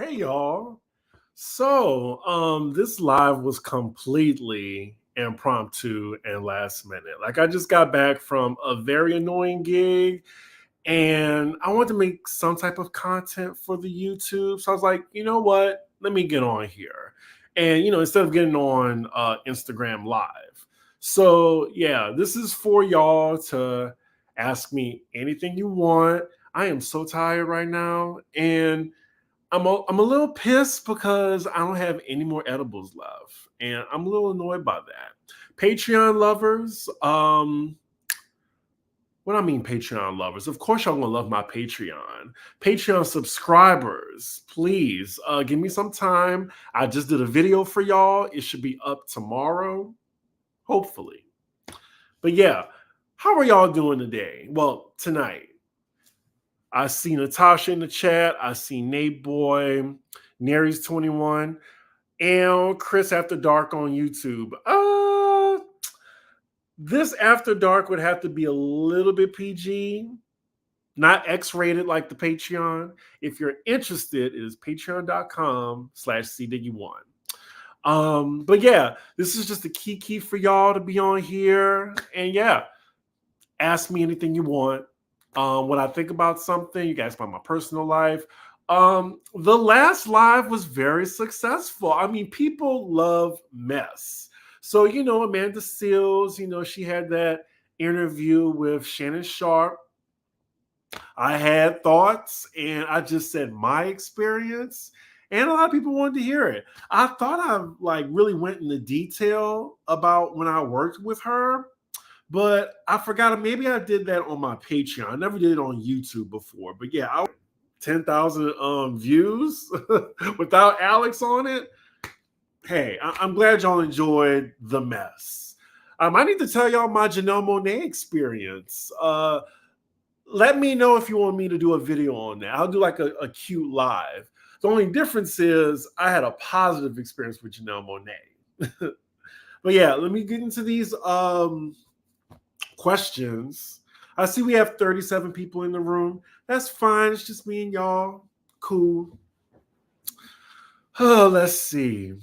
Hey y'all. This live was completely impromptu and last minute. Like I just got back from a very annoying gig and I wanted to make some type of content for the YouTube. So I was like, you know what? Let me get on here. And instead of getting on Instagram live. So yeah, this is for y'all to ask me anything you want. I am so tired right now and I'm a little pissed because I don't have any more edibles left, and I'm a little annoyed by that. Patreon lovers, what I mean, Patreon lovers. Of course, y'all gonna love my Patreon. Patreon subscribers, please give me some time. I just did a video for y'all. It should be up tomorrow, hopefully. But yeah, how are y'all doing today? Well, tonight. I see Natasha in the chat. I see Nate Boy, Nary's 21, and Chris After Dark on YouTube. This After Dark would have to be a little bit PG, not X-rated like the Patreon. If you're interested, it is patreon.com/CDiggy1. But yeah, this is just a key for y'all to be on here. And yeah, ask me anything you want. When I think about something, you guys about my personal life. The last live was very successful. I mean, people love mess. So, Amanda Seals, she had that interview with Shannon Sharp. I had thoughts and I just said my experience. And a lot of people wanted to hear it. I thought I really went into detail about when I worked with her. But I forgot, maybe I did that on my Patreon. I never did it on YouTube before. But yeah, 10,000 views without Alex on it. Hey, I'm glad y'all enjoyed the mess. I need to tell y'all my Janelle Monáe experience. Let me know if you want me to do a video on that. I'll do like a cute live. The only difference is I had a positive experience with Janelle Monáe. But yeah, let me get into these questions. I see we have 37 people in the room. That's fine. It's just me and y'all. Cool. Oh, let's see.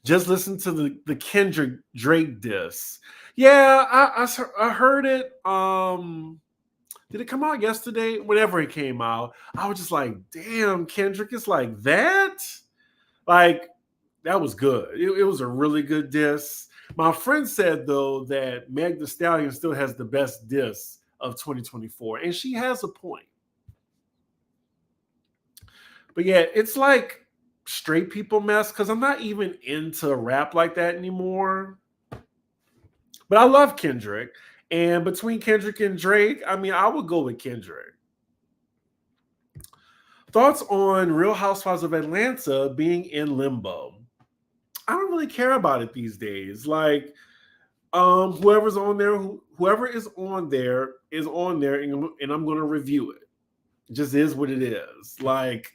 Just listen to the Kendrick Drake diss. Yeah, I heard it. Did it come out yesterday? Whenever it came out, I was just like, damn, Kendrick is like that? Like, that was good. It was a really good diss. My friend said, though, that Meg Thee Stallion still has the best diss of 2024, and she has a point. But yeah, it's like straight people mess because I'm not even into rap like that anymore. But I love Kendrick. And between Kendrick and Drake, I mean, I would go with Kendrick. Thoughts on Real Housewives of Atlanta being in limbo? I don't really care about it these days. Like, whoever's on there, whoever is on there, and I'm going to review it. It just is what it is. Like,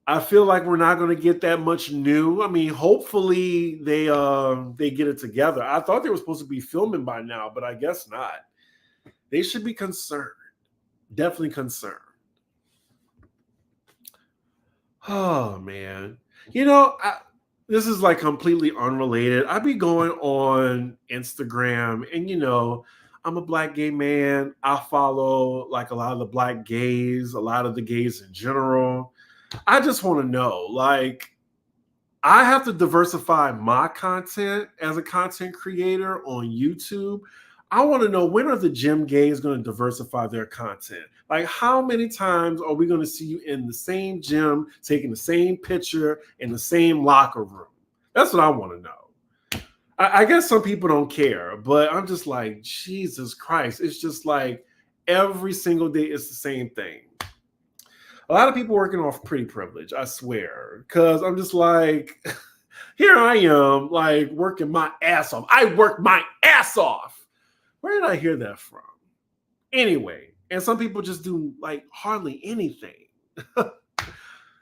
I feel like we're not going to get that much new. I mean, hopefully they get it together. I thought they were supposed to be filming by now, but I guess not. They should be concerned. Definitely concerned. Oh man, this is like completely unrelated. I be going on Instagram, and I'm a black gay man. I follow like a lot of the black gays, a lot of the gays in general. I just want to know, like, I have to diversify my content as a content creator on YouTube. I want to know, when are the gym gays going to diversify their content? Like, how many times are we going to see you in the same gym, taking the same picture in the same locker room? That's what I want to know. I guess some people don't care, but I'm just like, Jesus Christ. It's just like every single day it's the same thing. A lot of people working off pretty privilege, I swear, because I'm just like, here I am, like, working my ass off. I work my ass off. Where did I hear that from? Anyway, and some people just do like hardly anything.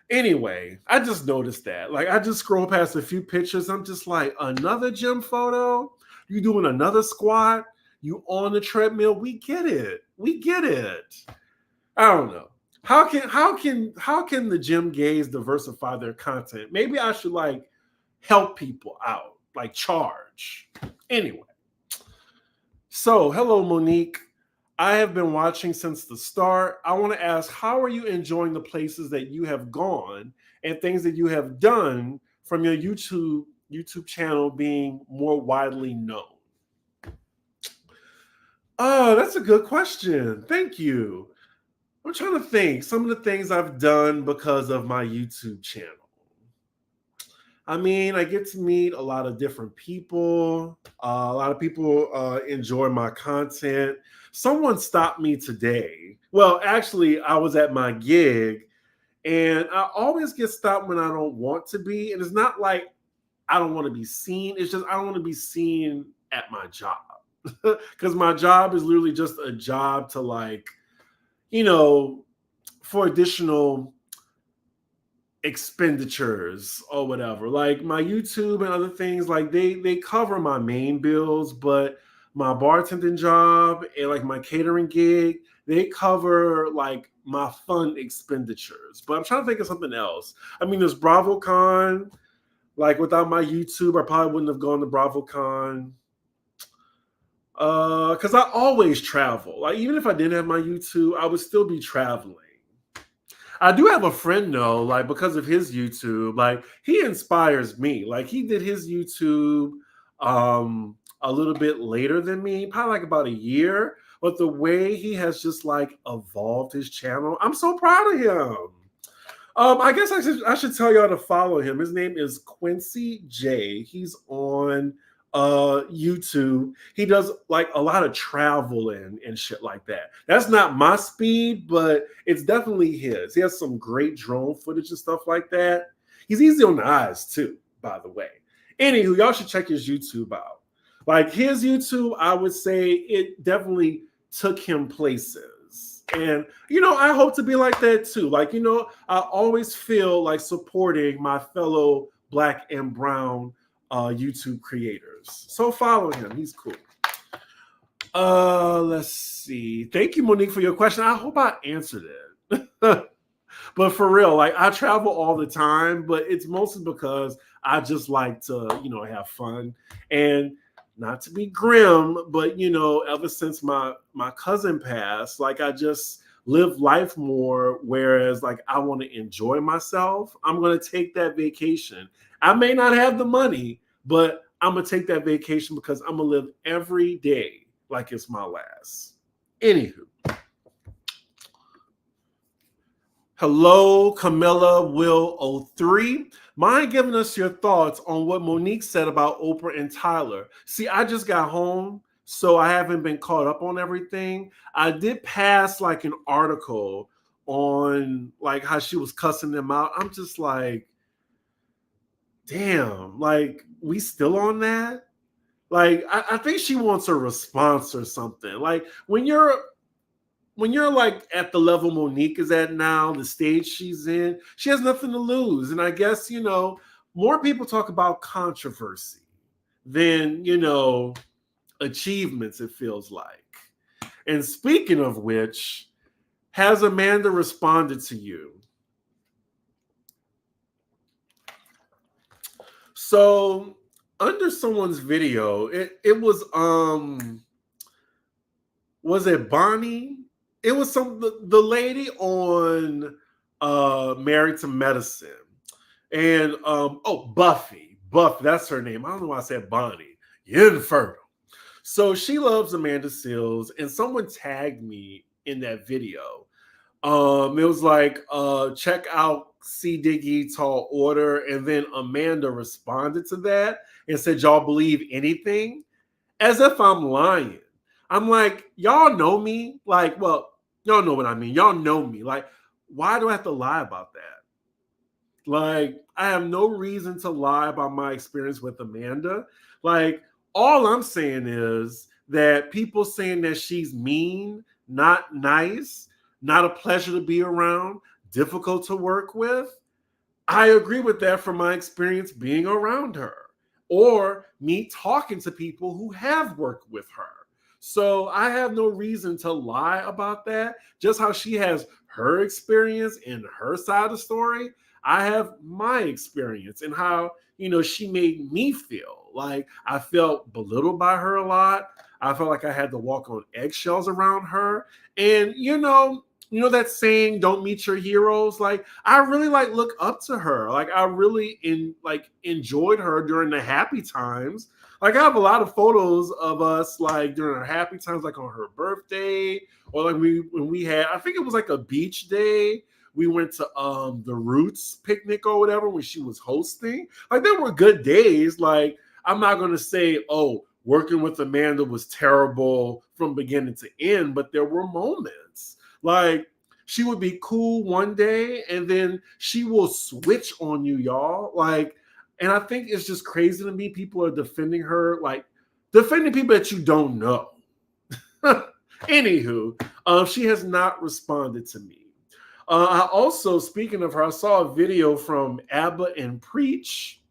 Anyway, I just noticed that. Like, I just scroll past a few pictures. I'm just like, another gym photo? You doing another squat? You on the treadmill? We get it. We get it. I don't know. How can the gym gays diversify their content? Maybe I should like help people out, like charge. Anyway, so hello Monique. I have been watching since the start. I want to ask, how are you enjoying the places that you have gone and things that you have done from your YouTube channel being more widely known? Oh, that's a good question. Thank you. I'm trying to think some of the things I've done because of my YouTube channel. I mean, I get to meet a lot of different people. A lot of people enjoy my content. Someone stopped me today. Well, actually, I was at my gig, and I always get stopped when I don't want to be. And it's not like I don't want to be seen. It's just I don't want to be seen at my job because my job is literally just a job to like, you know, for additional expenditures or whatever. Like my YouTube and other things, like they cover my main bills, but my bartending job and like my catering gig, they cover like my fun expenditures. But I'm trying to think of something else. I mean, there's BravoCon. Like without my YouTube, I probably wouldn't have gone to BravoCon. Because I always travel. Like even if I didn't have my YouTube, I would still be traveling. I do have a friend though, like because of his YouTube, like he inspires me. Like he did his YouTube a little bit later than me, probably like about a year. But the way he has just like evolved his channel, I'm so proud of him. I guess I should tell y'all to follow him. His name is Quincy J. He's on YouTube. He does like a lot of travel and shit like that. That's not my speed, but it's definitely his. He has some great drone footage and stuff like that. He's easy on the eyes too, by the way. Anywho, y'all should check his YouTube out. Like his YouTube, I would say it definitely took him places. And, I hope to be like that too. Like, I always feel like supporting my fellow Black and brown YouTube creators. So follow him. He's cool. Let's see. Thank you, Monique, for your question. I hope I answered it. But for real, like I travel all the time, but it's mostly because I just like to, have fun. And not to be grim, but ever since my cousin passed, like I just live life more, whereas like I want to enjoy myself. I'm gonna take that vacation. I may not have the money, but I'm gonna take that vacation because I'm gonna live every day like it's my last. Anywho. Hello, Camilla Will 03. Mind giving us your thoughts on what Monique said about Oprah and Tyler? See, I just got home, so I haven't been caught up on everything. I did pass like an article on like how she was cussing them out. I'm just like, damn, like we still on that? Like, I think she wants a response or something. Like when you're like at the level Monique is at now, the stage she's in, she has nothing to lose. And I guess, more people talk about controversy than, achievements, it feels like. And speaking of which, has Amanda responded to you? So under someone's video, it was it Bonnie? It was the lady on Married to Medicine. And Buffy, that's her name. I don't know why I said Bonnie. You're infertile. So she loves Amanda Seales, and someone tagged me in that video. It was like, check out C Diggy Tall Order, and then Amanda responded to that and said, y'all believe anything? As if I'm lying. I'm like, y'all know me? Like, well, y'all know what I mean. Y'all know me. Like, why do I have to lie about that? Like, I have no reason to lie about my experience with Amanda. Like, all I'm saying is that people saying that she's mean, not nice, not a pleasure to be around, difficult to work with, I agree with that from my experience being around her or me talking to people who have worked with her. So I have no reason to lie about that. Just how she has her experience and her side of the story. I have my experience and how, she made me feel. Like I felt belittled by her a lot. I felt like I had to walk on eggshells around her. And that saying, don't meet your heroes. Like I really look up to her. Like I really enjoyed her during the happy times. Like I have a lot of photos of us like during our happy times, like on her birthday, or like when we had, I think it was like a beach day. We went to the Roots picnic or whatever when she was hosting. Like there were good days. Like I'm not gonna say, oh, working with Amanda was terrible from beginning to end, but there were moments. Like she would be cool one day and then she will switch on you, y'all. Like, and I think it's just crazy to me. People are defending her, like defending people that you don't know. Anywho, she has not responded to me. I also, speaking of her, I saw a video from ABBA and Preach.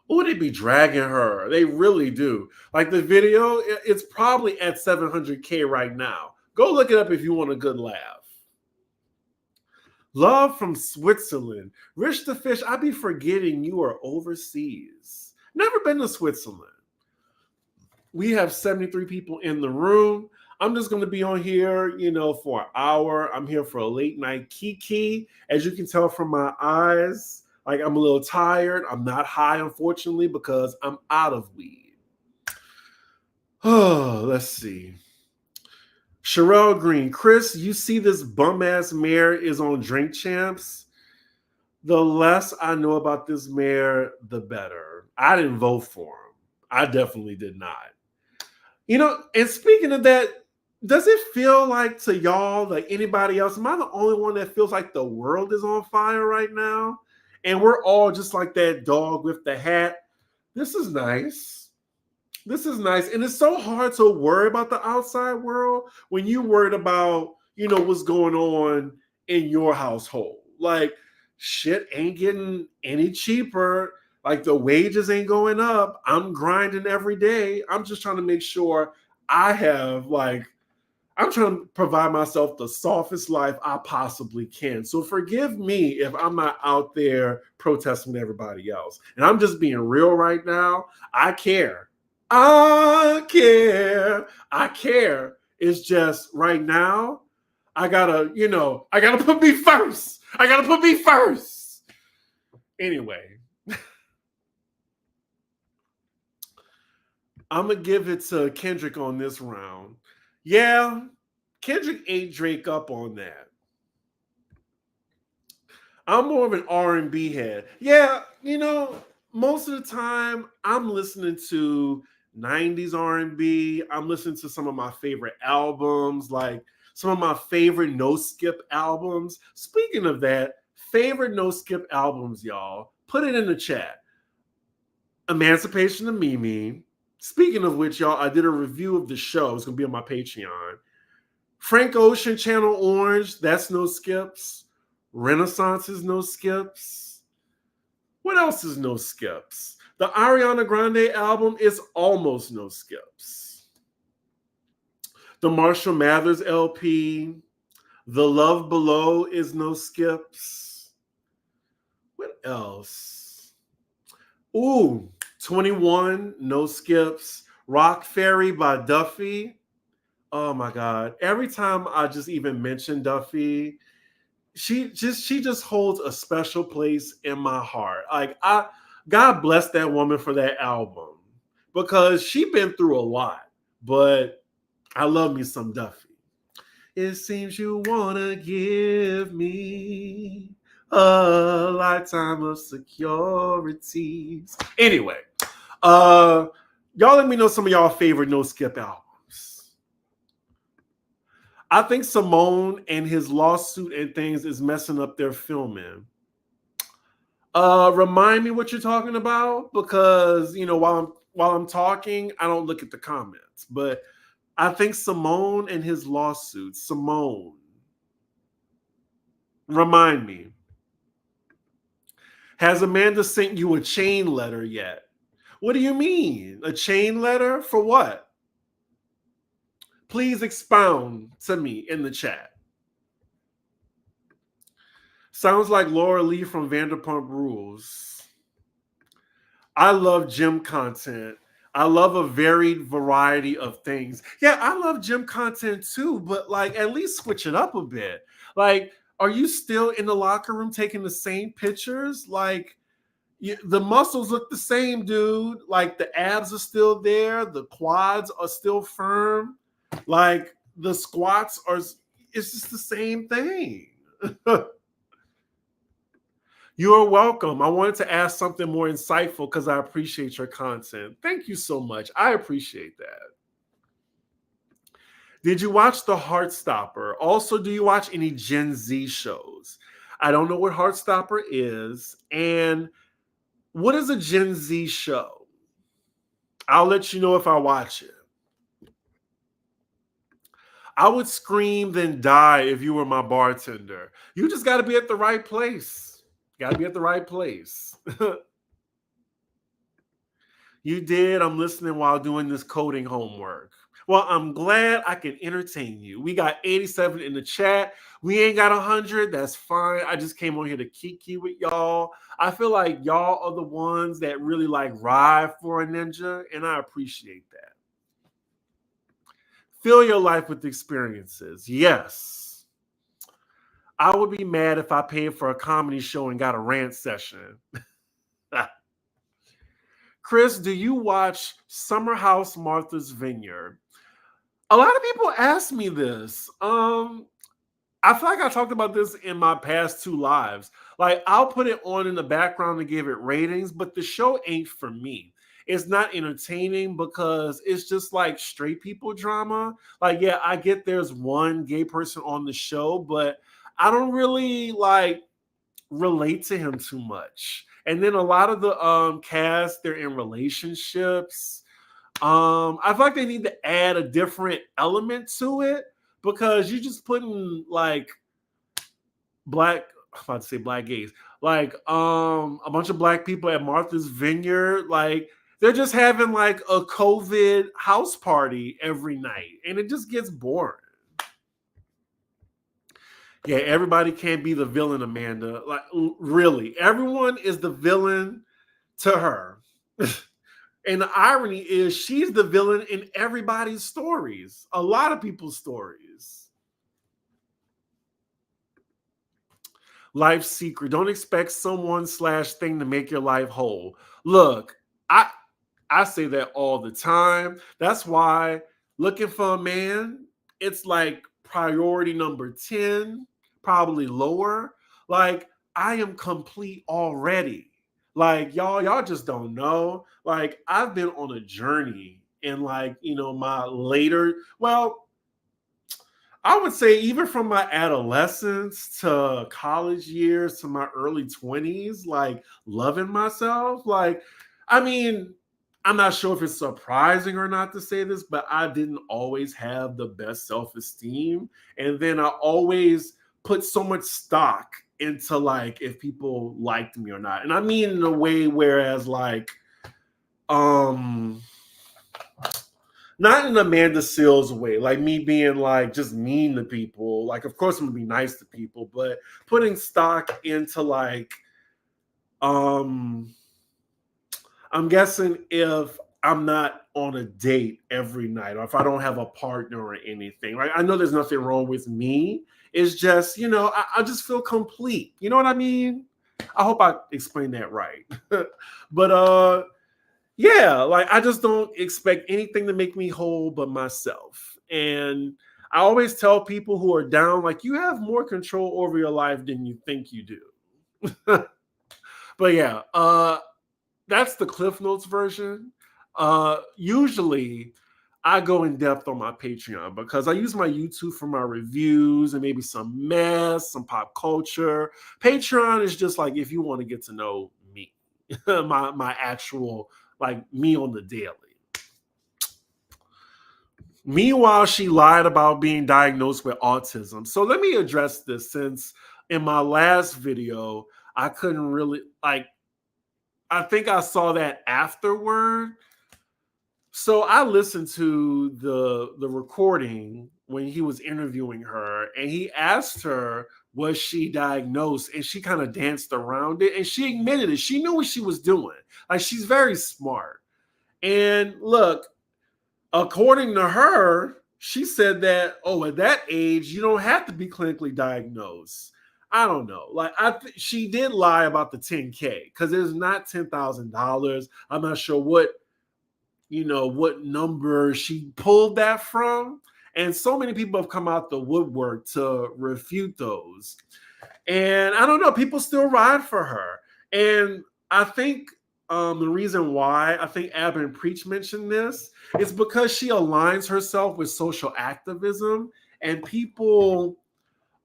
Oh, they be dragging her. They really do. Like the video, it's probably at 700K right now. Go look it up if you want a good laugh. Love from Switzerland. Rich the Fish, I be forgetting you are overseas. Never been to Switzerland. We have 73 people in the room. I'm just going to be on here, for an hour. I'm here for a late night kiki. As you can tell from my eyes, like I'm a little tired. I'm not high, unfortunately, because I'm out of weed. Oh, let's see. Sherelle Green. Chris, you see this bum-ass mayor is on Drink Champs? The less I know about this mayor, the better. I didn't vote for him. I definitely did not. And speaking of that, does it feel like to y'all, like anybody else, am I the only one that feels like the world is on fire right now? And we're all just like that dog with the hat. This is nice. This is nice. And it's so hard to worry about the outside world when you're worried about, what's going on in your household. Like, shit ain't getting any cheaper. Like, the wages ain't going up. I'm grinding every day. I'm just trying to make sure I'm trying to provide myself the softest life I possibly can. So forgive me if I'm not out there protesting with everybody else. And I'm just being real right now. I care. I care. I care. It's just right now, I gotta put me first. I gotta put me first. Anyway, I'm gonna give it to Kendrick on this round. Yeah, Kendrick ate Drake up on that. I'm more of an R&B head. Yeah, most of the time I'm listening to 90s R&B. I'm listening to some of my favorite albums, like some of my favorite no skip albums. Speaking of that, favorite no skip albums, y'all, put it in the chat. Emancipation of Mimi. Speaking of which, y'all, I did a review of the show. It's going to be on my Patreon. Frank Ocean, Channel Orange, that's no skips. Renaissance is no skips. What else is no skips? The Ariana Grande album is almost no skips. The Marshall Mathers LP. The Love Below is no skips. What else? Ooh, 21, no skips. Rock Ferry by Duffy. Oh my God. Every time I just even mention Duffy, she just holds a special place in my heart. Like God bless that woman for that album because she been through a lot, but I love me some Duffy. It seems you wanna give me a lifetime of securities. Anyway, y'all let me know some of y'all favorite no skip albums. I think Simone and his lawsuit and things is messing up their filming. Remind me what you're talking about because while I'm talking, I don't look at the comments. But I think Simone and his lawsuit. Simone, remind me. Has Amanda sent you a chain letter yet? What do you mean? A chain letter for what? Please expound to me in the chat. Sounds like Laura Lee from Vanderpump Rules. I love gym content. I love a varied variety of things. Yeah, I love gym content too, but like at least switch it up a bit. Like, are you still in the locker room taking the same pictures? Like, the muscles look the same, dude. Like, the abs are still there, the quads are still firm. Like, the squats are, it's just the same thing. You're welcome. I wanted to ask something more insightful because I appreciate your content. Thank you so much. I appreciate that. Did you watch The Heartstopper? Also, do you watch any Gen Z shows? I don't know what Heartstopper is. And what is a Gen Z show? I'll let you know if I watch it. I would scream then die if you were my bartender. You just got to be at the right place. Got to be at the right place. You did. I'm listening while doing this coding homework. Well, I'm glad I can entertain you. We got 87 in the chat. We ain't got 100. That's fine. I just came on here to kiki with y'all. I feel like y'all are the ones that really like ride for a ninja, and I appreciate that. Fill your life with experiences. Yes. I would be mad if I paid for a comedy show and got a rant session. Chris, do you watch Summer House Martha's Vineyard? A lot of people ask me this. I feel like I talked about this in my past two lives. Like, I'll put it on in the background to give it ratings, but the show ain't for me. It's not entertaining because it's just like straight people drama. Like, yeah, I get there's one gay person on the show, but I don't really like relate to him too much. And then a lot of the cast, they're in relationships. I feel like they need to add a different element to it because you just putting like black, I'm about to say black gays, like a bunch of black people at Martha's Vineyard, like they're just having like a COVID house party every night, and it just gets boring. Yeah, everybody can't be the villain, Amanda. Like, really, everyone is the villain to her. And the irony is she's the villain in everybody's stories, a lot of people's stories. Life secret. Don't expect someone/thing to make your life whole. Look, I say that all the time. That's why looking for a man, it's like priority number 10, probably lower. Like, I am complete already. Like, y'all just don't know. Like, I've been on a journey in like, my later, well, I would say even from my adolescence to college years to my early 20s, like loving myself. Like, I mean, I'm not sure if it's surprising or not to say this, but I didn't always have the best self-esteem. And then I always put so much stock into like if people liked me or not. And I mean in a way whereas like not in Amanda Seales way, like me being like just mean to people. Like, of course, I'm gonna be nice to people, but putting stock into like, I'm guessing if I'm not on a date every night or if I don't have a partner or anything. Like, I know there's nothing wrong with me. It's just, I just feel complete. You know what I mean? I hope I explained that right. But yeah, like I just don't expect anything to make me whole but myself. And I always tell people who are down, like, you have more control over your life than you think you do. But yeah, that's the Cliff Notes version. Usually I go in depth on my Patreon because I use my YouTube for my reviews and maybe some mess, some pop culture. Patreon is just like if you want to get to know me, my actual like me on the daily. Meanwhile, she lied about being diagnosed with autism. So let me address this since in my last video, I couldn't really like, I think I saw that afterward. So I listened to the recording when he was interviewing her and he asked her was she diagnosed, and she kind of danced around it, and she admitted it. She knew what she was doing. Like, she's very smart. And look, according to her, she said that, oh, at that age, you don't have to be clinically diagnosed. I don't know. Like, she did lie about the 10K because it's not $10,000. I'm not sure what number she pulled that from. And so many people have come out the woodwork to refute those. And I don't know, people still ride for her. And I think the reason why I think Ab and Preach mentioned this is because she aligns herself with social activism, and people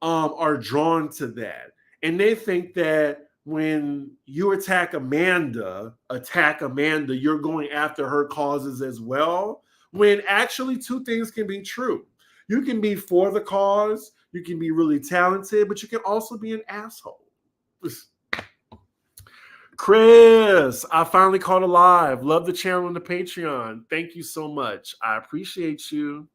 are drawn to that. And they think that when you attack Amanda, you're going after her causes as well. When actually two things can be true. You can be for the cause, you can be really talented, but you can also be an asshole. Chris, I finally caught alive. Love the channel on the Patreon. Thank you so much. I appreciate you.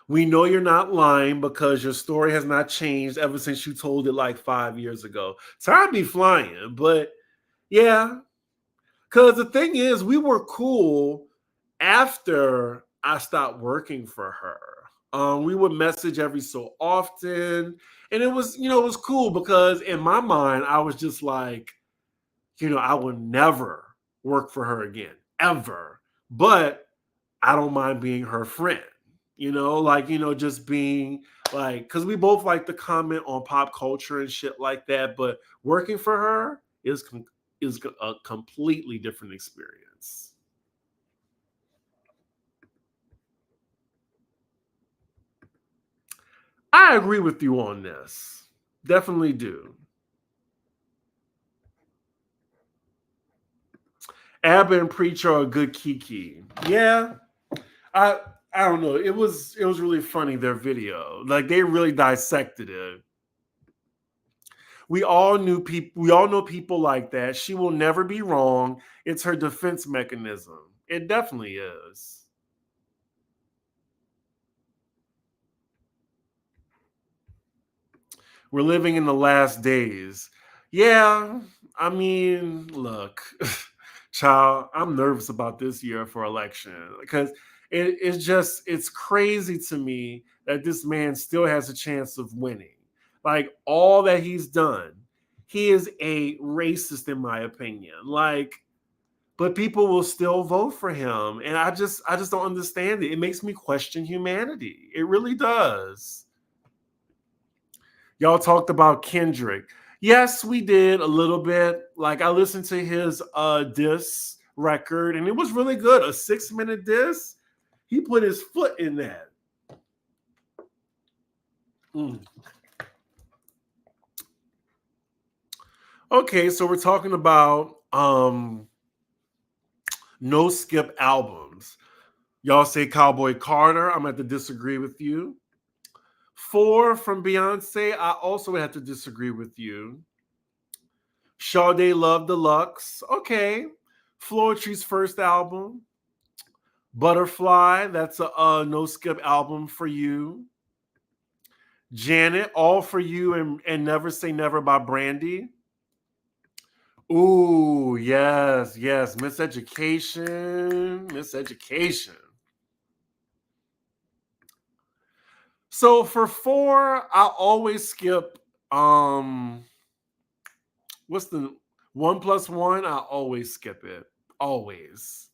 We know you're not lying because your story has not changed ever since you told it like 5 years ago. Time be flying, but yeah. Because the thing is, we were cool after I stopped working for her. We would message every so often. And it was cool because in my mind, I was just like, I would never work for her again, ever. But I don't mind being her friend. Just being like, because we both like to comment on pop culture and shit like that. But working for her is a completely different experience. I agree with you on this. Definitely do. Abba and Preach are a good kiki. Yeah. I don't know. It was really funny, their video. Like, they really dissected it. We all know people like that. She will never be wrong. It's her defense mechanism. It definitely is. We're living in the last days. Yeah, I mean, look, child, I'm nervous about this year for election because it's crazy to me that this man still has a chance of winning. Like, all that he's done, he is a racist in my opinion. Like, but people will still vote for him, and I just don't understand it. It makes me question humanity. It really does. Y'all talked about Kendrick. Yes, we did a little bit. Like, I listened to his diss record, and it was really good. A 6-minute diss. He put his foot in that. Okay, so we're talking about no skip albums. Y'all say Cowboy Carter. I'm going to have to disagree with you. 4 from Beyonce. I also have to disagree with you. Sade Love Deluxe. Okay. Floetry's first album. Butterfly. That's a no skip album for you. Janet. All for You and Never Say Never by Brandy. Ooh, yes. Miseducation. So for 4, I always skip what's the 1+1? I always skip it. Always.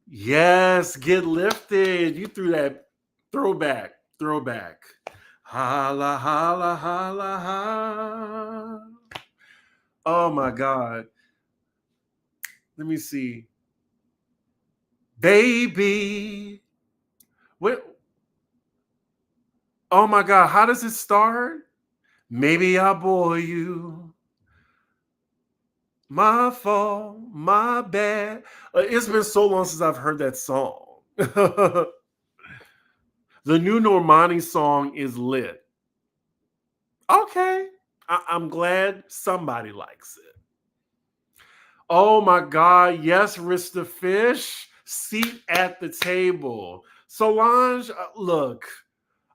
Yes, Get Lifted. You threw that throwback. Holla, holla, holla, holla. Oh my God. Let me see. Baby. What? Oh my God. How does it start? Maybe I bore you. My fault, my bad. It's been so long since I've heard that song. The new Normani song is lit. Okay. I'm glad somebody likes it. Oh my God. Yes, Rista Fish. Seat at the table. Solange, look,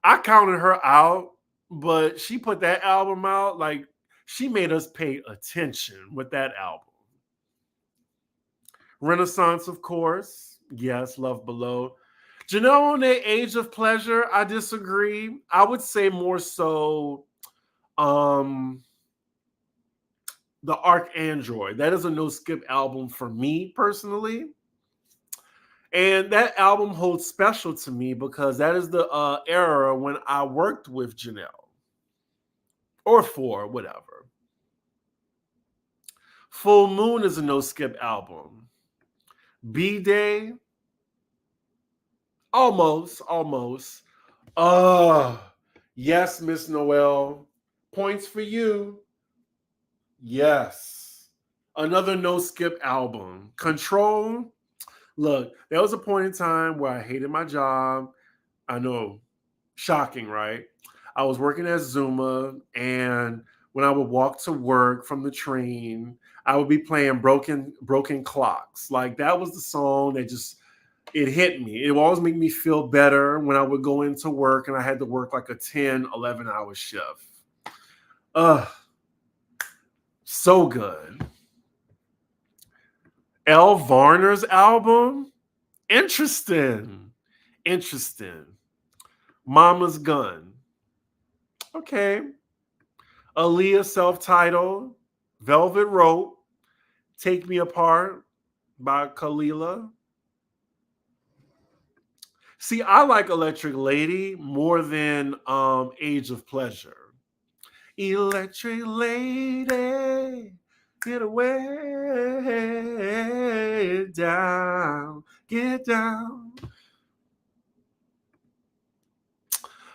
I counted her out, but she put that album out. Like, she made us pay attention with that album. Renaissance, of course. Yes, Love Below. Janelle Monáe, Age of Pleasure, I disagree. I would say more so um the Arc Android. That is a no skip album for me personally. And that album holds special to me because that is the era when I worked with Janelle. Or for, whatever. Full Moon is a no skip album. B-Day, almost. Yes, Miss Noel. Points for you. Yes. Another no skip album. Control. Look, there was a point in time where I hated my job. I know, shocking, right? I was working at Zuma, and when I would walk to work from the train, I would be playing broken clocks. Like, that was the song that just, it hit me. It would always make me feel better when I would go into work and I had to work like a 10, 11-hour shift. So good. Elle Varner's album? Interesting. Mama's Gun. Okay. Aaliyah self-titled. Velvet Rope. Take Me Apart by Kalila. See, I like Electric Lady more than Age of Pleasure. Electric Lady, get away down, get down.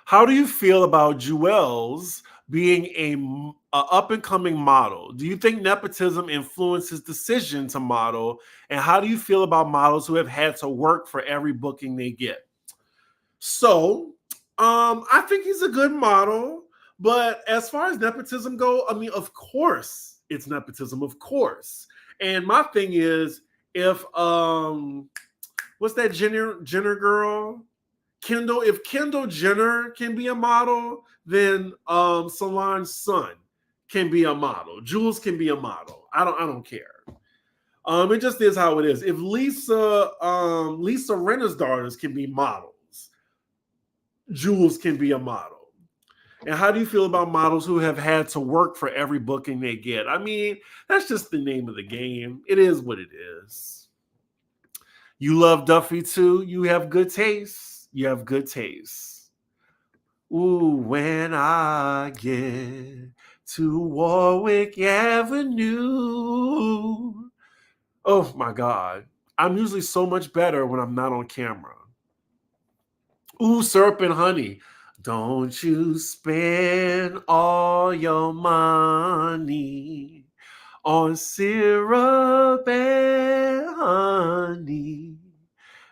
How do you feel about Jewels being a up-and-coming model? Do you think nepotism influences decision to model? And how do you feel about models who have had to work for every booking they get? So, I think he's a good model. But as far as nepotism go, I mean, of course it's nepotism, of course. And my thing is, if what's that Jenner girl? If Kendall Jenner can be a model, then Solange's son can be a model. Jules can be a model. I don't care. It just is how it is. If Lisa Rinna's daughters can be models, Jules can be a model. And how do you feel about models who have had to work for every booking they get? I mean, that's just the name of the game. It is what it is. You love Duffy too. You have good taste. You have good taste. Ooh, when I get to Warwick Avenue. Oh my God. I'm usually so much better when I'm not on camera. Ooh, Syrup and Honey. Don't you spend all your money on syrup and honey,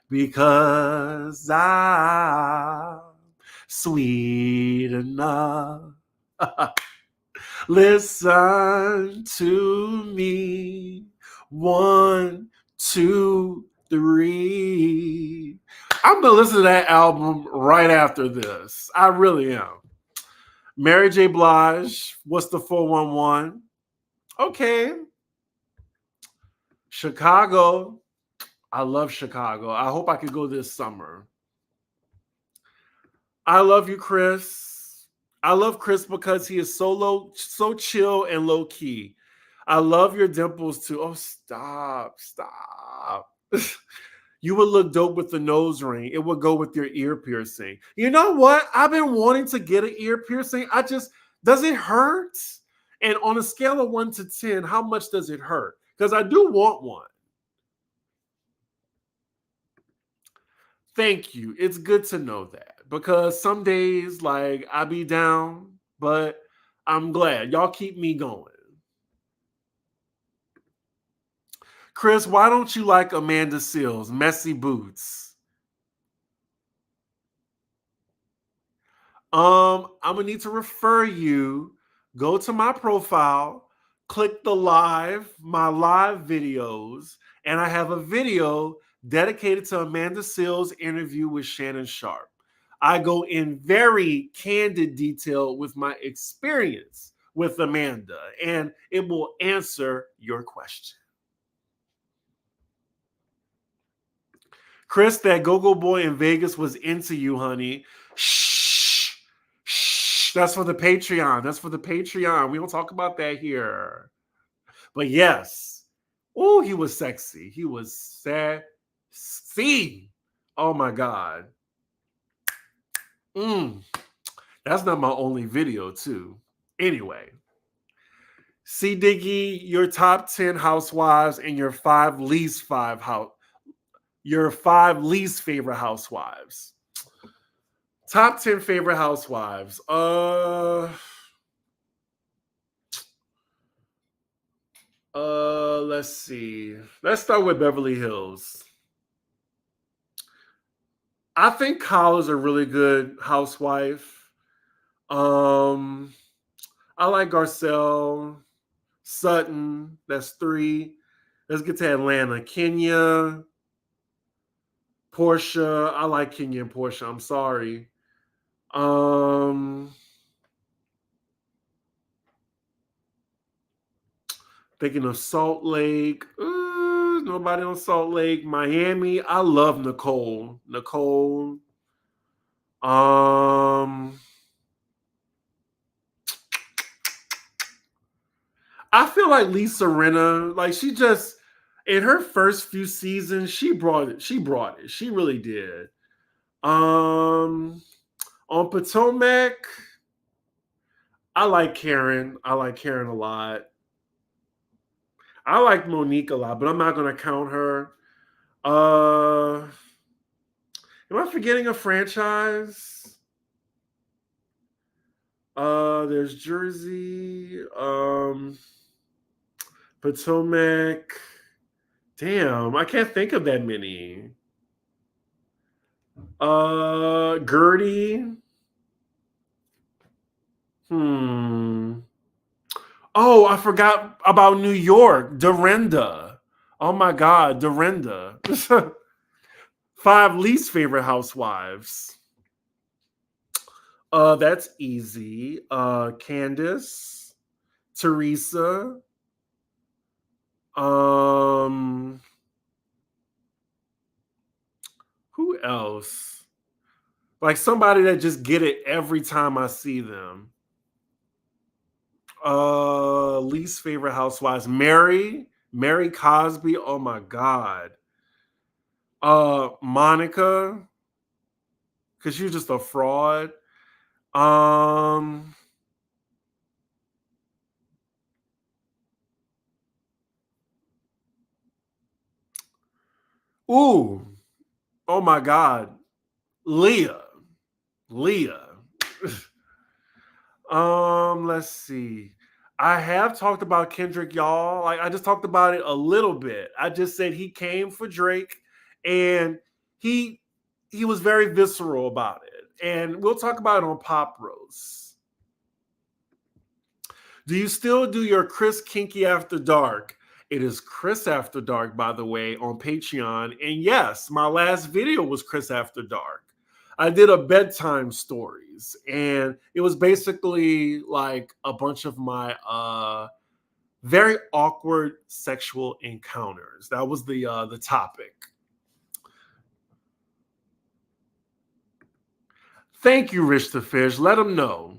because I'm sweet enough. Listen to me. 1, 2, 3. I'm going to listen to that album right after this. I really am. Mary J. Blige, What's the 411? Okay. Chicago. I love Chicago. I hope I could go this summer. I love you, Chris. I love Chris because he is so chill and low key. I love your dimples too. Oh, stop. You would look dope with the nose ring. It would go with your ear piercing. You know what? I've been wanting to get an ear piercing. Does it hurt? And on a scale of 1 to 10, how much does it hurt? Because I do want one. Thank you. It's good to know that, because some days, like, I be down, but I'm glad. Y'all keep me going. Chris, why don't you like Amanda Seales? Messy Boots. I'm gonna need to refer you. Go to my profile, click my live videos, and I have a video dedicated to Amanda Seales' interview with Shannon Sharpe. I go in very candid detail with my experience with Amanda, and it will answer your question. Chris, that go-go boy in Vegas was into you, honey. Shh. Shh. That's for the Patreon. That's for the Patreon. We don't talk about that here. But yes. Oh, he was sexy. He was sexy. Oh my God. That's not my only video, too. Anyway. C Diggy, your top 10 housewives and your five least favorite housewives. Top 10 favorite housewives. Let's see. Let's start with Beverly Hills. I think Kyle is a really good housewife. I like Garcelle, Sutton. That's 3. Let's get to Atlanta. Kenya, Portia. I like Kenya and Portia. I'm sorry. Thinking of Salt Lake. Nobody on Salt Lake. Miami. I love Nicole. I feel like Lisa Rinna, like she just in her first few seasons, she brought it. She really did. On Potomac, I like Karen. I like Karen a lot. I like Monique a lot, but I'm not going to count her. Am I forgetting a franchise? There's Jersey, Potomac. Damn, I can't think of that many. Gertie. Oh, I forgot about New York. Dorinda. Oh my God, Dorinda. 5 least favorite housewives. That's easy. Candace, Teresa. Who else? Like somebody that just get it every time I see them. Least favorite housewives. Mary Cosby. Oh my God. Monica, because she was just a fraud. Ooh. Oh my God. Leah. Let's see. I have talked about Kendrick, y'all. Like I just talked about it a little bit. I just said he came for Drake and he was very visceral about it. And we'll talk about it on Pop Roast. Do you still do your Chris Kinky After Dark? It is Chris After Dark, by the way, on Patreon. And yes, my last video was Chris After Dark. I did a bedtime stories, and it was basically like a bunch of my very awkward sexual encounters. That was the topic. Thank you, Rich the Fish. Let them know.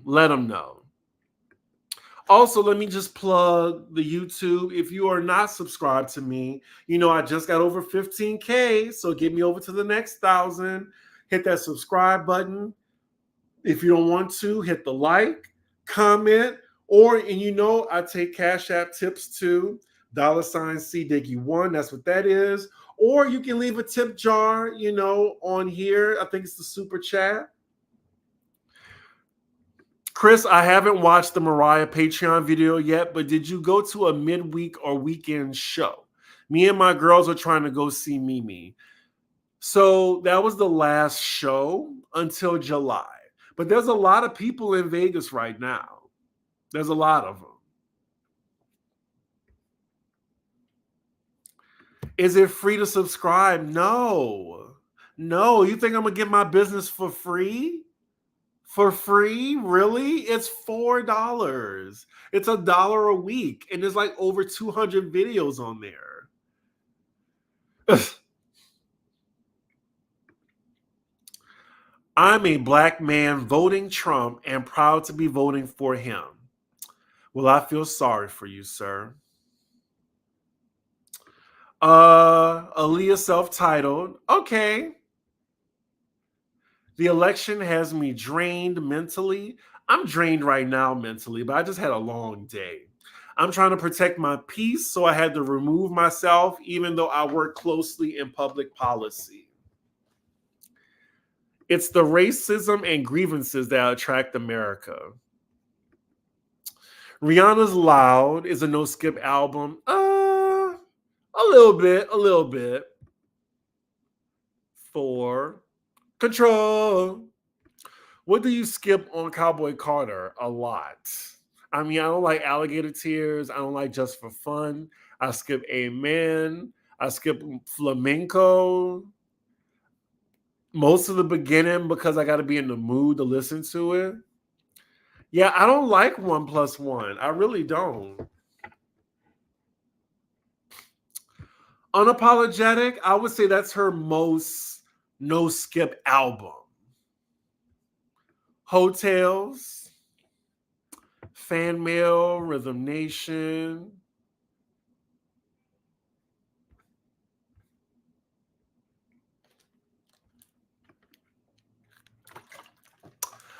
Also, let me just plug the YouTube. If you are not subscribed to me, you know I just got over 15K, so get me over to the next 1,000. Hit that subscribe button. If you don't want to, hit the like, comment, and you know I take Cash App tips too. $CDiggy1, that's what that is. Or you can leave a tip jar, on here. I think it's the super chat. Chris, I haven't watched the Mariah Patreon video yet, but did you go to a midweek or weekend show? Me and my girls are trying to go see Mimi. So that was the last show until July. But there's a lot of people in Vegas right now. There's a lot of them. Is it free to subscribe? No. No, you think I'm gonna get my business for free? For free? Really? It's $4. It's $1 a week, and there's like over 200 videos on there. I'm a black man voting Trump and proud to be voting for him. Well, I feel sorry for you, sir. Aaliyah self-titled. Okay. The election has me drained mentally. I'm drained right now mentally, but I just had a long day. I'm trying to protect my peace, so I had to remove myself, even though I work closely in public policy. It's the racism and grievances that attract America. Rihanna's Loud is a no skip album. A little bit, a little bit. For Control. What do you skip on Cowboy Carter? A lot. I mean, I don't like Alligator Tears. I don't like Just for Fun. I skip Amen. I skip Flamenco. Most of the beginning because I got to be in the mood to listen to it. Yeah, I don't like 1+1. I really don't. Unapologetic, I would say that's her most no skip album. Hotels, Fan Mail, Rhythm Nation.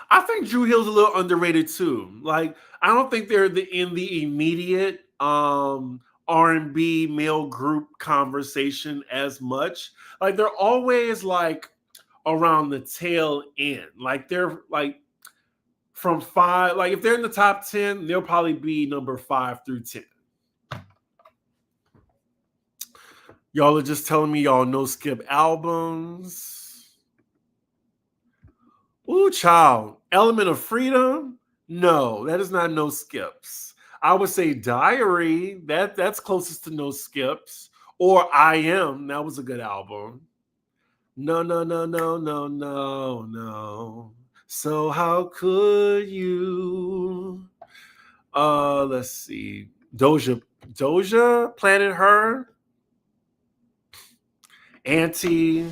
I think Drew Hill's a little underrated too. Like, I don't think they're in the immediate R&B male group conversation as much. Like, they're always like around the tail end. Like, they're like from 5. Like, if they're in the top 10, they'll probably be number 5 through 10. Y'all are just telling me y'all no skip albums. Ooh, child. Element of Freedom? No, that is not no skips. I would say Diary. That's closest to no skips. Or I Am. That was a good album. No, no, no, no, no, no, no. So how could you? Let's see. Doja, Planet Her, Auntie,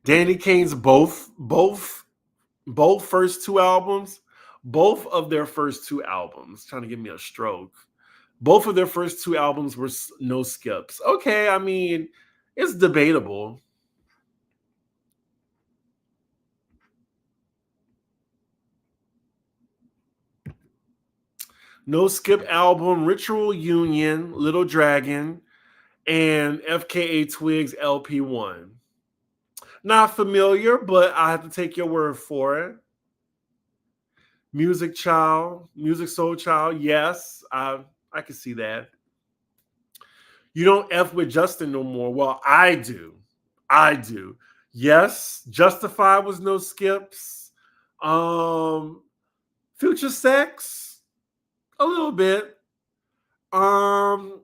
Danny Kane's both first two albums, both of their first two albums, trying to give me a stroke. Both of their first two albums were no skips. Okay, I mean, it's debatable. No skip album, Ritual Union, Little Dragon, and FKA Twigs LP1. Not familiar, but I have to take your word for it. Music Child, Music Soul Child, yes, I can see that. You don't F with Justin no more. Well, I do. I do. Yes, Justified was no skips. Future Sex, a little bit. And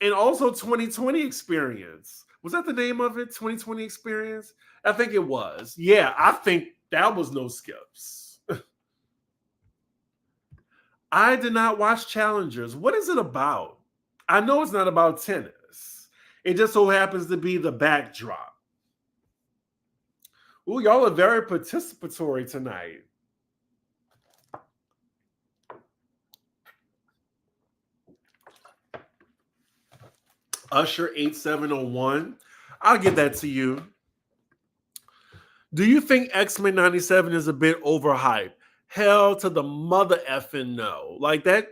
also 2020 Experience. Was that the name of it? 2020 Experience? I think it was. Yeah, I think that was no skips. I did not watch Challengers. What is it about? I know it's not about tennis. It just so happens to be the backdrop. Ooh, y'all are very participatory tonight. Usher 8701. I'll get that to you. Do you think X-Men 97 is a bit overhyped? Hell to the mother effing no. Like that,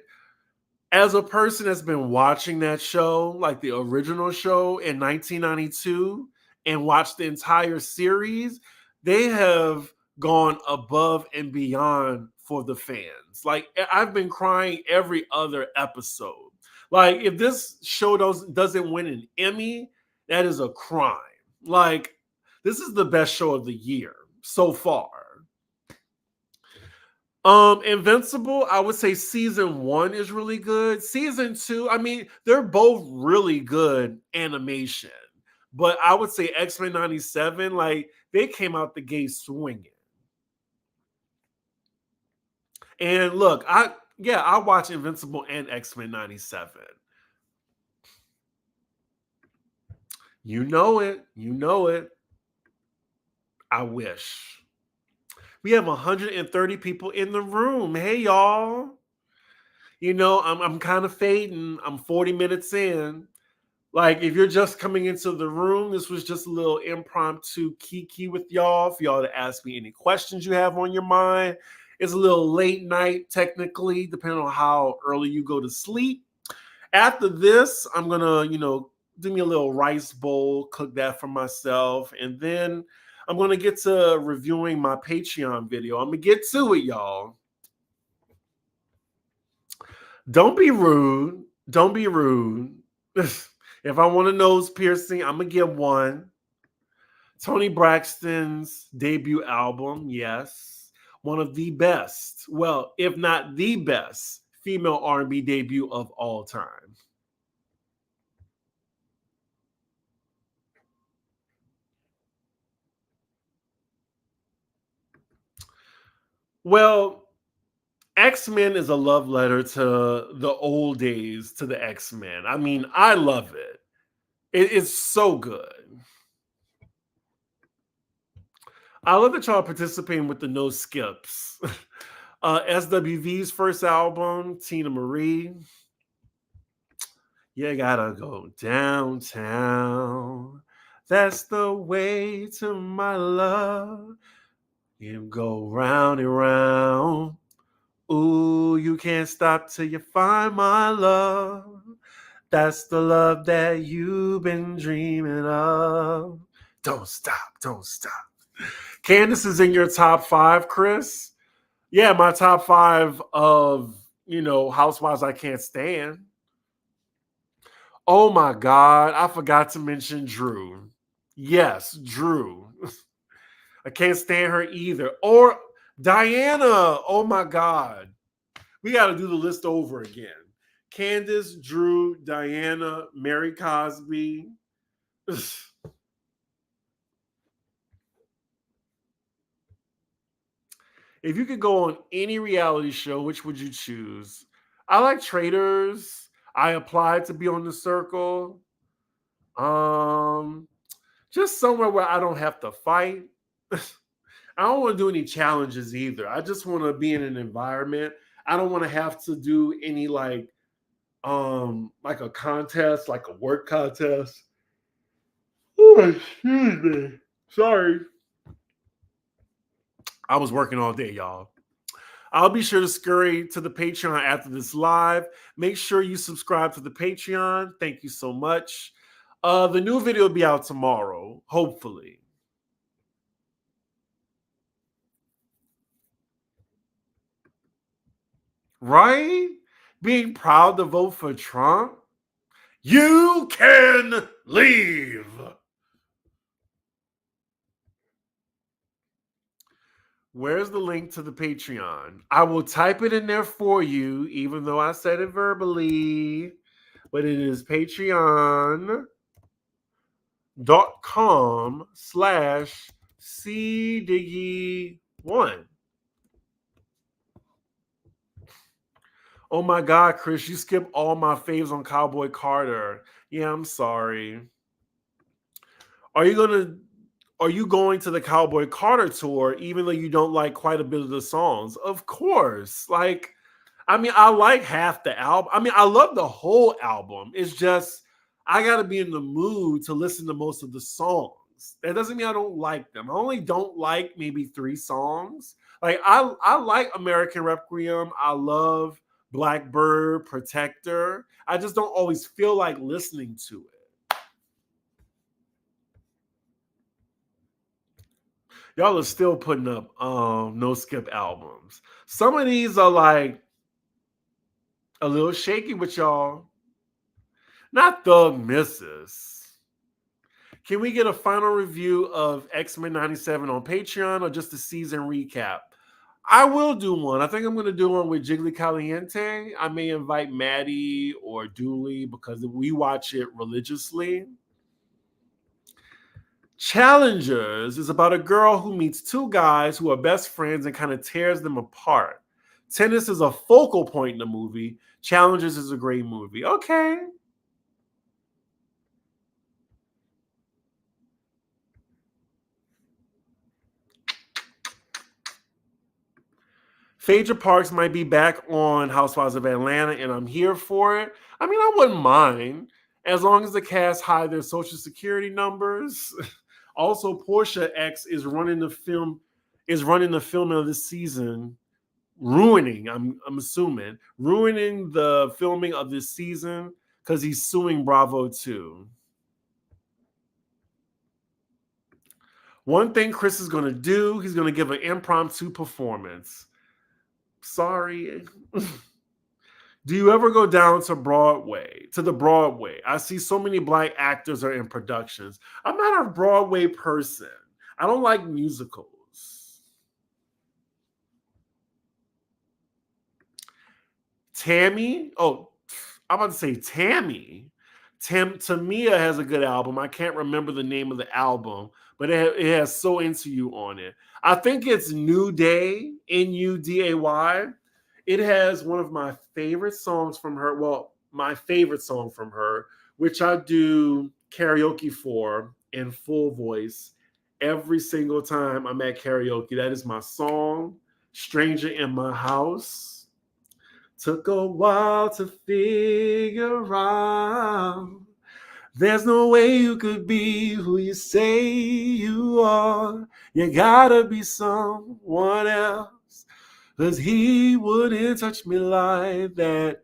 as a person that's been watching that show, like the original show in 1992, and watched the entire series, they have gone above and beyond for the fans. Like, I've been crying every other episode. Like, if this show doesn't win an Emmy, that is a crime. Like, this is the best show of the year so far. Invincible, I would say season 1 is really good. Season 2, I mean, they're both really good animation. But I would say X-Men 97, like they came out the gate swinging. And look, I watch Invincible and X-Men 97. You know it. You know it. I wish. We have 130 people in the room. Hey, y'all. You know, I'm kind of fading. I'm 40 minutes in. Like, if you're just coming into the room, this was just a little impromptu kiki with y'all for y'all to ask me any questions you have on your mind. It's a little late night, technically, depending on how early you go to sleep. After this, I'm gonna, do me a little rice bowl, cook that for myself, and then I'm gonna get to reviewing my Patreon video. I'm gonna get to it, y'all. Don't be rude. Don't be rude. If I want a nose piercing, I'm gonna get one. Toni Braxton's debut album, yes, one of the best, well, if not the best, female R&B debut of all time. Well, X-Men is a love letter to the old days, to the X-Men. I mean, I love it. It's so good. I love that y'all participating with the no skips. SWV's first album, Tina Marie. You gotta go downtown. That's the way to my love. You go round and round. Ooh, you can't stop till you find my love. That's the love that you've been dreaming of. Don't stop, don't stop. Candace is in your top 5, Chris. Yeah, my top 5 of, Housewives I can't stand. Oh my God, I forgot to mention Drew. Yes, Drew. I can't stand her either. Or Diana. Oh my God. We got to do the list over again. Candace, Drew, Diana, Mary Cosby. If you could go on any reality show, which would you choose? I like Traders. I applied to be on The Circle. Um, just somewhere where I don't have to fight. I don't want to do any challenges either. I just want to be in an environment. I don't want to have to do any like a contest, like a work contest. Oh, excuse me. Sorry. I was working all day, y'all. I'll be sure to scurry to the Patreon after this live. Make sure you subscribe to the Patreon. Thank you so much. The new video will be out tomorrow, hopefully. Right? Being proud to vote for Trump. You can leave. Where's the link to the Patreon? I will type it in there for you, even though I said it verbally. But it is patreon.com/cdiggy1. Oh my God, Chris, you skipped all my faves on Cowboy Carter. Yeah, I'm sorry. Are you going to the Cowboy Carter tour even though you don't like quite a bit of the songs? Of course. Like, I mean, I like half the album. I mean, I love the whole album. It's just I got to be in the mood to listen to most of the songs. That doesn't mean I don't like them. I only don't like maybe 3 songs. Like I like American Requiem. I love Blackbird, Protector. I just don't always feel like listening to it. Y'all are still putting up no skip albums. Some of these are like a little shaky with y'all. Not Thug Misses. Can we get a final review of X-Men 97 on Patreon or just a season recap? I will do one. I think I'm going to do one with Jiggly Caliente. I may invite Maddie or Dooley because we watch it religiously. Challengers is about a girl who meets two guys who are best friends and kind of tears them apart. Tennis is a focal point in the movie. Challengers is a great movie. Okay. Phaedra Parks might be back on Housewives of Atlanta, and I'm here for it. I mean, I wouldn't mind as long as the cast hide their social security numbers. Also, Portia X is running the film of this season, ruining. I'm assuming ruining the filming of this season because he's suing Bravo too. One thing Chris is going to do, he's going to give an impromptu performance. Sorry. Do you ever go down to the Broadway? I see so many Black actors are in productions. I'm not a Broadway person. I don't like musicals. Tammy? Oh, I'm about to say Tammy. Tamia has a good album. I can't remember the name of the album, but it has So Into You on it. I think it's New Day, Nuday. It has one of my favorite songs from her. Well, my favorite song from her, which I do karaoke for in full voice every single time I'm at karaoke. That is my song, Stranger in My House. Took a while to figure out there's no way you could be who you say you are. You gotta be someone else, 'cause he wouldn't touch me like that,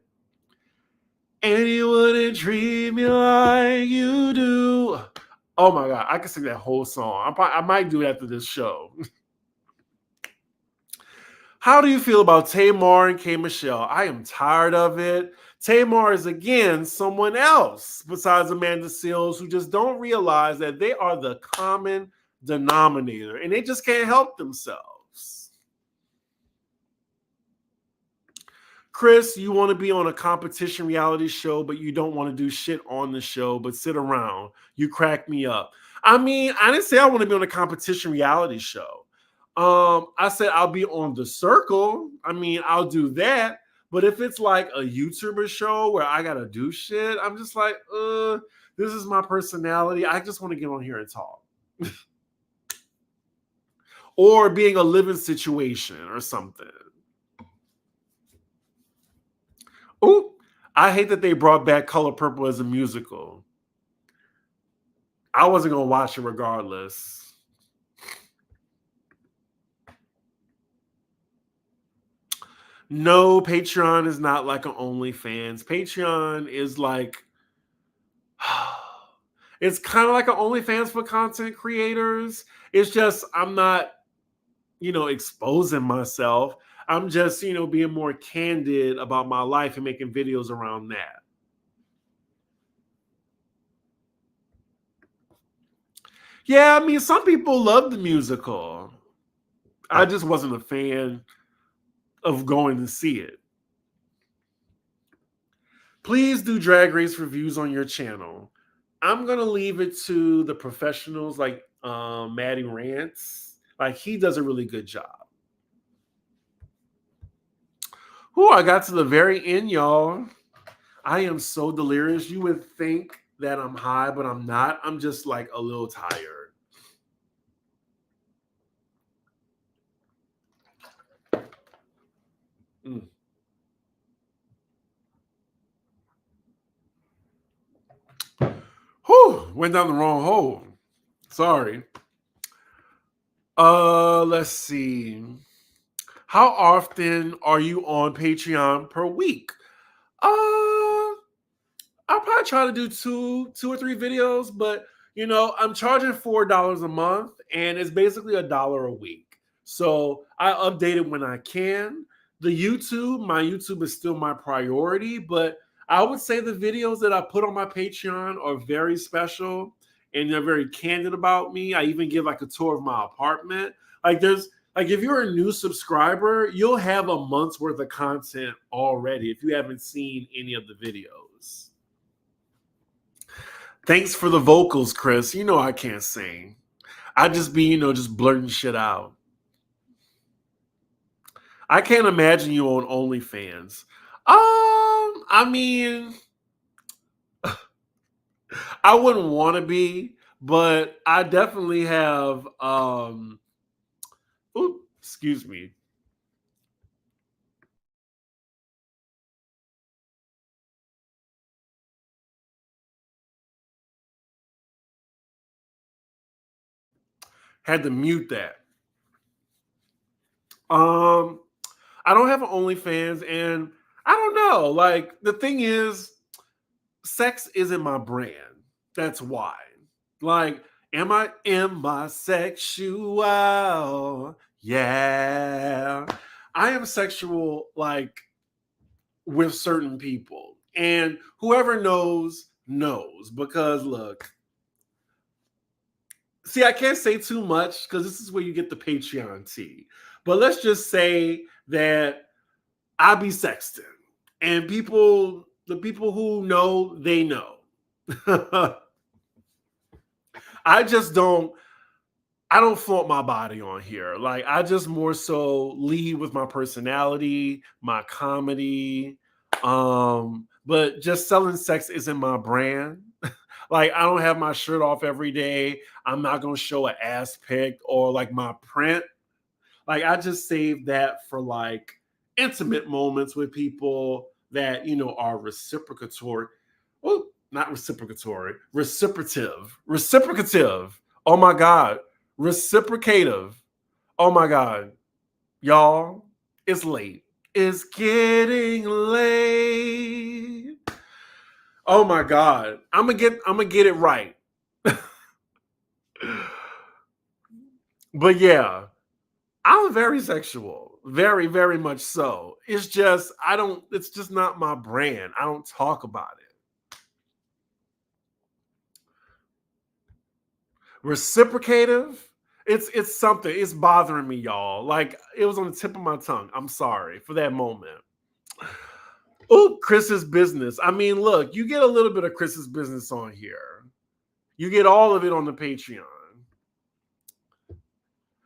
and he wouldn't treat me like you do. Oh my God, I can sing that whole song. I might do it after this show. How do you feel about Tamar and K. Michelle? I am tired of it. Tamar is again someone else besides Amanda Seales who just don't realize that they are the common denominator and they just can't help themselves. Chris, you want to be on a competition reality show, but you don't want to do shit on the show, but sit around. You crack me up. I mean, I didn't say I want to be on a competition reality show. I said I'll be on The Circle. I mean, I'll do that. But if it's like a YouTuber show where I gotta do shit, I'm just like, this is my personality. I just want to get on here and talk. Or being a living situation or something. Oh, I hate that they brought back Color Purple as a musical. I wasn't gonna watch it regardless. No, Patreon is not like an OnlyFans. Patreon is like, it's kind of like an OnlyFans for content creators. It's just, I'm not, exposing myself. I'm just, being more candid about my life and making videos around that. Yeah, I mean, some people love the musical. I just wasn't a fan of going to see it. Please do Drag Race reviews on your channel. I'm going to leave it to the professionals like Maddie Rants. Like, he does a really good job. I got to the very end, y'all. I am so delirious. You would think that I'm high, but I'm not. I'm just like a little tired. Whew, went down the wrong hole. Sorry. Let's see. How often are you on Patreon per week? I'll probably try to do two or three videos, but I'm charging $4 a month, and it's basically $1 a week. So I update it when I can. My YouTube is still my priority, but I would say the videos that I put on my Patreon are very special and they're very candid about me. I even give like a tour of my apartment. If you're a new subscriber, you'll have a month's worth of content already if you haven't seen any of the videos. Thanks for the vocals, Chris. You know I can't sing. I just be, just blurting shit out. I can't imagine you on OnlyFans. I mean, I wouldn't want to be, but I definitely have excuse me. Had to mute that. Um I don't have an OnlyFans, and I don't know. Like, the thing is, sex isn't my brand. That's why. Like, am I sexual? Yeah. I am sexual, like, with certain people. And whoever knows. Because look, see, I can't say too much because this is where you get the Patreon tea. But let's just say that I be sexting. And the people who know, they know. I just I don't flaunt my body on here. Like, I just more so lead with my personality, my comedy. But just selling sex isn't my brand. Like, I don't have my shirt off every day. I'm not gonna show an ass pic or like my print. Like, I just save that for like intimate moments with people that are reciprocatory. Well, not reciprocatory, reciprocative. Oh my god, reciprocative. Oh my god, y'all, it's late. It's getting late. Oh my god, I'm gonna get it right. But yeah, I'm very sexual. Very, very much so. It's just, it's just not my brand. I don't talk about it. Reciprocative, it's something. It's bothering me, y'all. Like, it was on the tip of my tongue. I'm sorry for that moment. Oh, Chris's business. I mean, look, you get a little bit of Chris's business on here. You get all of it on the Patreon.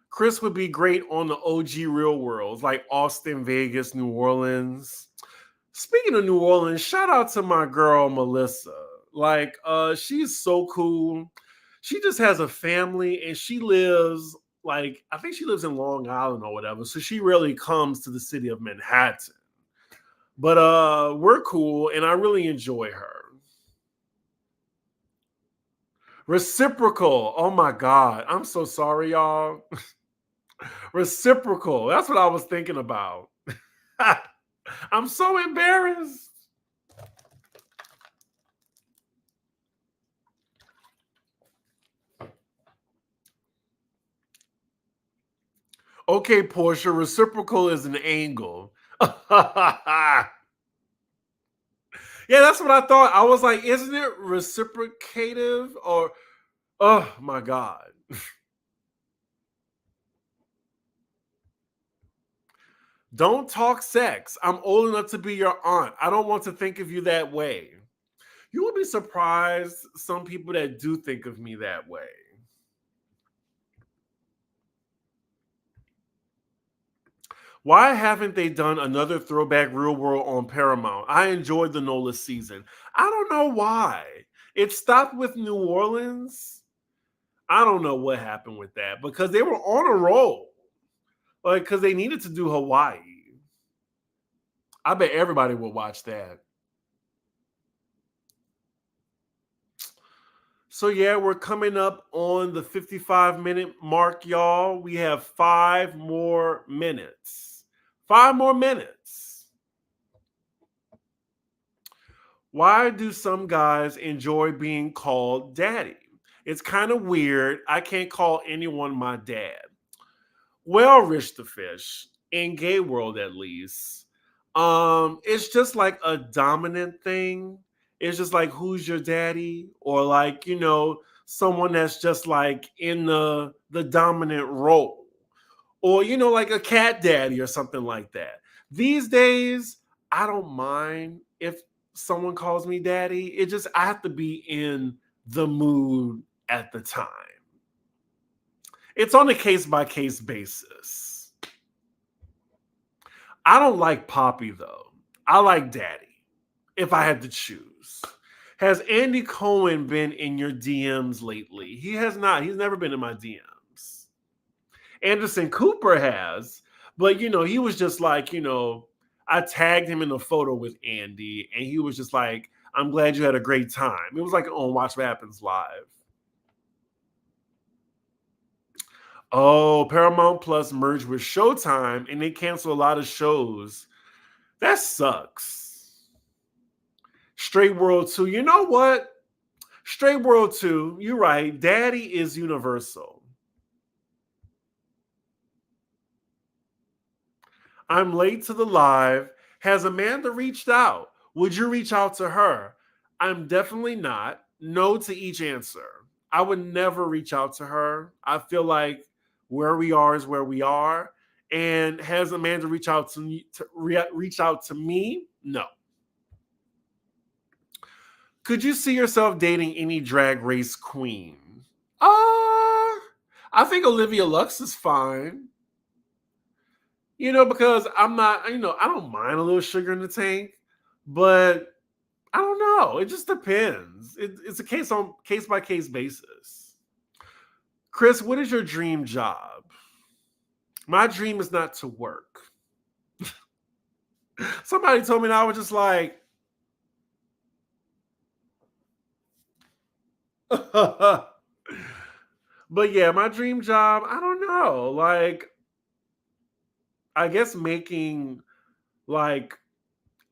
Chris would be great on the OG Real Worlds, like Austin, Vegas, New Orleans. Speaking of New Orleans, shout out to my girl Melissa. Like, she's so cool. She just has a family, and she lives, like, I think she lives in Long Island or whatever. So she rarely comes to the city of Manhattan. But we're cool, and I really enjoy her. Reciprocal. Oh my God. I'm so sorry, y'all. Reciprocal. That's what I was thinking about. I'm so embarrassed. Okay, Portia, reciprocal is an angle. Yeah, that's what I thought. I was like, isn't it reciprocative? Or, oh my God. Don't talk sex. I'm old enough to be your aunt. I don't want to think of you that way. You will be surprised some people that do think of me that way. Why haven't they done another throwback Real World on Paramount? I enjoyed the NOLA season. I don't know why. It stopped with New Orleans. I don't know what happened with that because they were on a roll. Like, because they needed to do Hawaii. I bet everybody would watch that. So yeah, we're coming up on the 55-minute mark, y'all. We have 5 more minutes. 5 more minutes. Why do some guys enjoy being called daddy? It's kind of weird. I can't call anyone my dad. Well, Rich the Fish, in gay world at least, it's just like a dominant thing. It's just like, who's your daddy? Or like, someone that's just like in the dominant role. Or, like a cat daddy or something like that. These days, I don't mind if someone calls me daddy. It just, I have to be in the mood at the time. It's on a case-by-case basis. I don't like Poppy, though. I like Daddy, if I had to choose. Has Andy Cohen been in your DMs lately? He has not. He's never been in my DMs. Anderson Cooper has, but he was just like, I tagged him in a photo with Andy, and he was just like, I'm glad you had a great time. It was like on Watch What Happens Live. Oh, Paramount Plus merged with Showtime, and they canceled a lot of shows. That sucks. Straight World 2. You know what? Straight World 2, you're right. Daddy is universal. I'm late to the live. Has Amanda reached out? Would you reach out to her? I'm definitely not. No to each answer. I would never reach out to her. I feel like where we are is where we are. And has Amanda reached out to me? Reach out to me? No. Could you see yourself dating any drag race queen? I think Olivia Lux is fine. Because I'm not, I don't mind a little sugar in the tank, but I don't know. It just depends. It's a case by case basis. Chris, what is your dream job? My dream is not to work. Somebody told me that. I was just like, but yeah, my dream job, I don't know. Like, I guess making like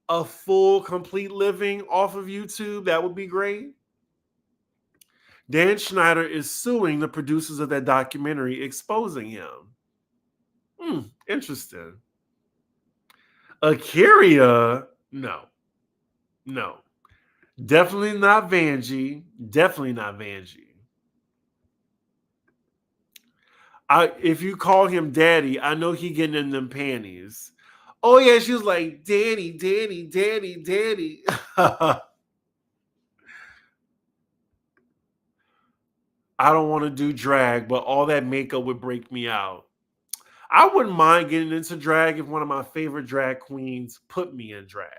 a full, complete living off of YouTube, that would be great. Dan Schneider is suing the producers of that documentary, exposing him. Interesting. Akira, no. Definitely not Vanjie. Definitely not Vanjie. If you call him daddy, I know he getting in them panties. Oh yeah, she was like, daddy, daddy, daddy, daddy. I don't want to do drag, but all that makeup would break me out. I wouldn't mind getting into drag if one of my favorite drag queens put me in drag.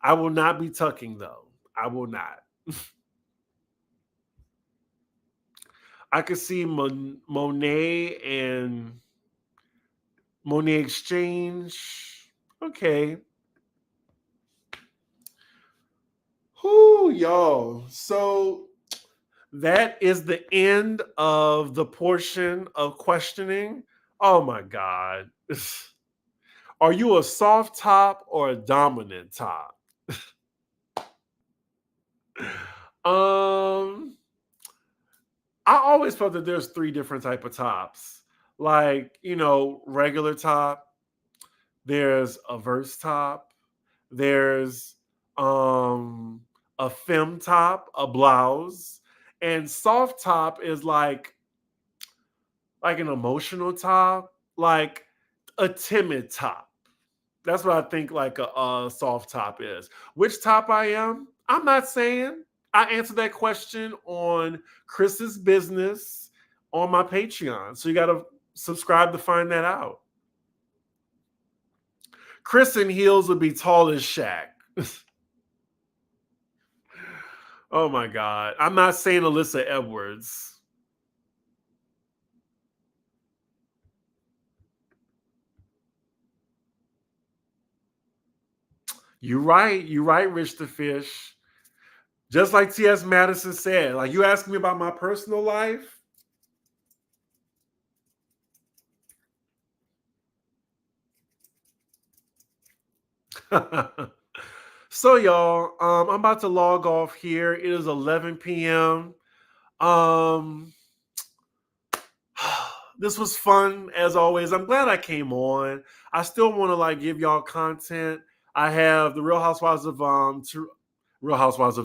I will not be tucking though. I will not. I could see Monet and Monet Exchange. Okay. Whoo, y'all. So that is the end of the portion of questioning. Oh my God. Are you a soft top or a dominant top? I always felt that there's three different type of tops. Like, regular top, there's a verse top, there's a femme top, a blouse, and soft top is like an emotional top, like a timid top. That's what I think like a soft top is. Which top I am, I'm not saying. I answered that question on Chris's business on my Patreon. So you got to subscribe to find that out. Chris in heels would be tall as Shaq. Oh my God. I'm not saying Alyssa Edwards. You're right, Rich the Fish. Just like T.S. Madison said, like, you ask me about my personal life. So, y'all, I'm about to log off here. It is 11 p.m. This was fun as always. I'm glad I came on. I still want to like give y'all content. I have the Real Housewives of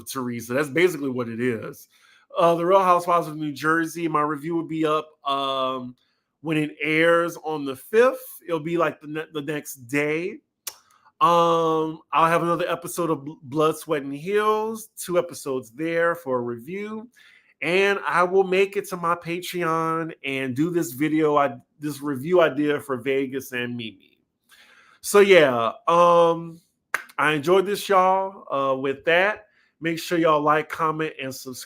Teresa. That's basically what it is. The Real Housewives of New Jersey. My review will be up when it airs on the 5th. It'll be like the next day. I'll have another episode of Blood, Sweat, and Heels. 2 episodes there for a review. and I will make it to my Patreon and do this this review idea for Vegas and Mimi. So yeah, I enjoyed this, y'all. With that, make sure y'all like, comment, and subscribe.